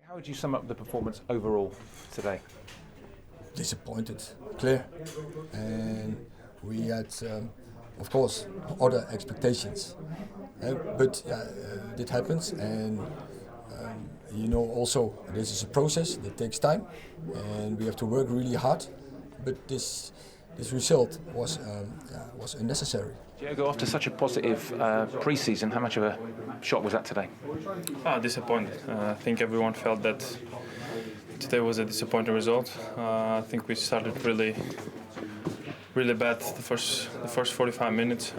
How would you sum up the performance overall today? Disappointed, clear, and we had, of course, other expectations. But it happens, and also this is a process that takes time, and we have to work really hard. But this result was unnecessary. Diogo, after such a positive pre-season, how much of a shock was that today? Disappointed. I think everyone felt that today was a disappointing result. I think we started really bad the first 45 minutes.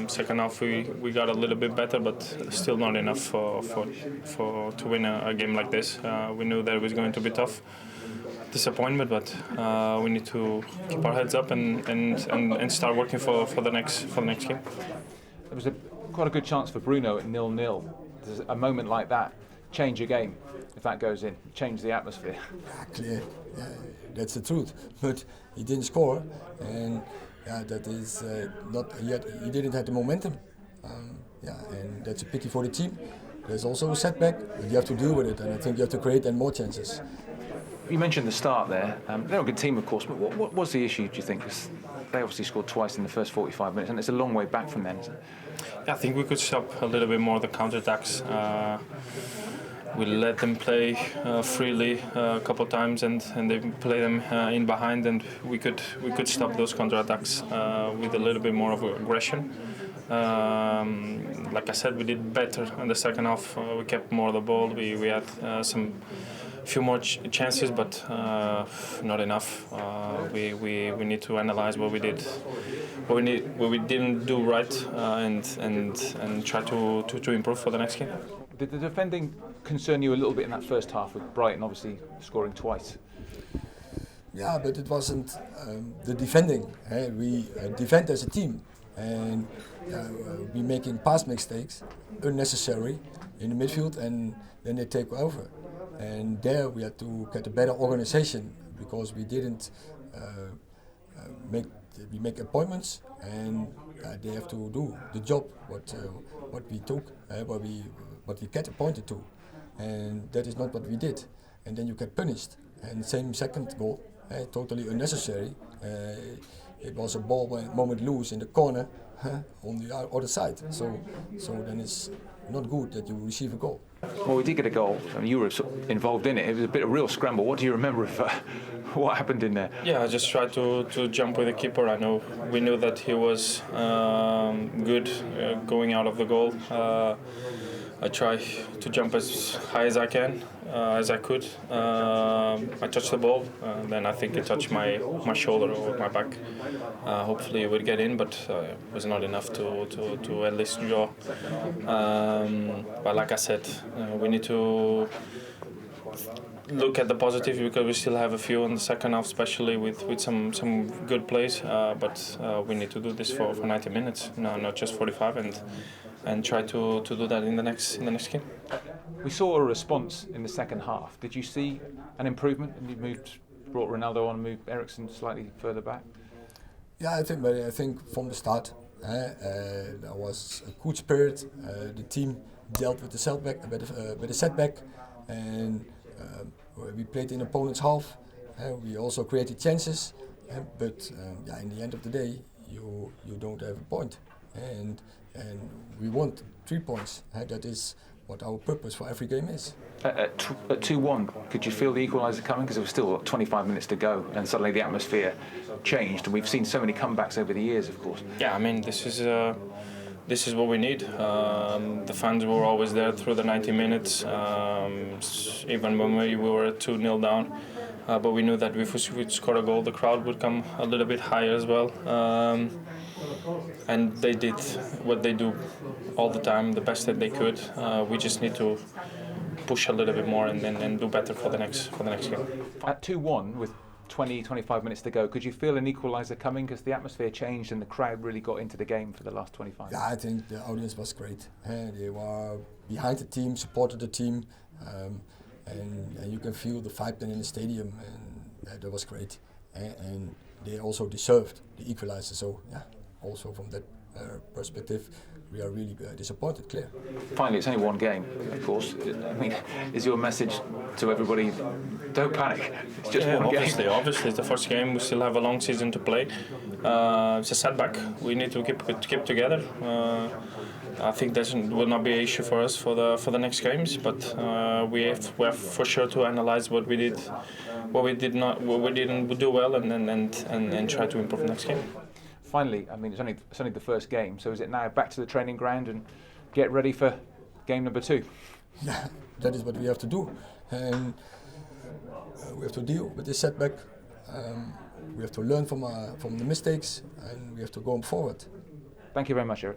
Second half we got a little bit better, but still not enough to win a game like this. We knew that it was going to be tough. Disappointment, but we need to keep our heads up and start working for the next game. There was quite a good chance for Bruno at 0-0. Does a moment like that change a game if that goes in? Change the atmosphere? Clear, that's the truth. But he didn't score, and that is not yet. He didn't have the momentum. And that's a pity for the team. There's also a setback, but you have to deal with it, and I think you have to create more chances. You mentioned the start there. They're a good team, of course, but what was the issue, do you think? 'Cause they obviously scored twice in the first 45 minutes, and it's a long way back from then, isn't it? I think we could stop a little bit more the counterattacks. We let them play freely a couple of times, and they play them in behind, and we could stop those counterattacks with a little bit more of aggression. Like I said, we did better in the second half. We kept more of the ball. We had few more chances, but not enough. We need to analyze what we did, what we didn't do right, and try to improve for the next game. Did the defending concern you a little bit in that first half, with Brighton obviously scoring twice? Yeah, but it wasn't the defending. We defend as a team, and we making pass mistakes, unnecessary, in the midfield, and then they take over. And there we had to get a better organization, because we didn't make appointments, and they have to do the job what we took, what we get appointed to, and that is not what we did. And then you get punished. And same second goal, totally unnecessary. It was a ball moment loose in the corner on the other side. So then it's not good that you receive a goal. Well, we did get a goal, and you were sort of involved in it. It was a bit of a real scramble. What do you remember of what happened in there? Yeah, I just tried to jump with the keeper. We knew that he was good going out of the goal. I tried to jump as high as I can, as I could. I touched the ball, then I think it touched my shoulder or my back. Hopefully it would get in, but it was not enough to at least draw. But like I said, we need to look at the positive, because we still have a few in the second half, especially with some good plays. But we need to do this for 90 minutes, not just 45, and try to do that in the next game. We saw a response in the second half. Did you see an improvement? And you brought Ronaldo on, and moved Eriksen slightly further back. Yeah, I think from the start there was a good spirit. The team dealt with the setback, and we played in opponent's half. We also created chances, but in the end of the day, you don't have a point, and we want 3 points. That is what our purpose for every game is. At 2-1, could you feel the equaliser coming? Because there was still 25 minutes to go, and suddenly the atmosphere changed. And we've seen so many comebacks over the years, of course. Yeah, I mean, this is what we need. The fans were always there through the 90 minutes, even when we were 2-0 down. But we knew that if we would score a goal, the crowd would come a little bit higher as well. And they did what they do all the time, the best that they could. We just need to push a little bit more and do better for the next game. At 2-1, with 20-25 minutes to go, could you feel an equaliser coming, because the atmosphere changed and the crowd really got into the game for the last 25 minutes? Yeah, I think the audience was great. They were behind the team, supported the team, and you can feel the vibe in the stadium, and that was great. And they also deserved the equaliser, so yeah, also from that perspective, we are really disappointed, clear. Finally, it's only one game, of course. I mean, is your message to everybody, don't panic, it's just one obviously, game? Obviously, it's the first game. We still have a long season to play. It's a setback. We need to keep together. I think that will not be an issue for us for the next games, but we have for sure to analyze what we didn't do well, and try to improve next game. Finally, I mean, it's only the first game, so is it now back to the training ground and get ready for game number 2? Yeah, that is what we have to do, and we have to deal with this setback. We have to learn from the mistakes, and we have to go forward. Thank you very much, Erik.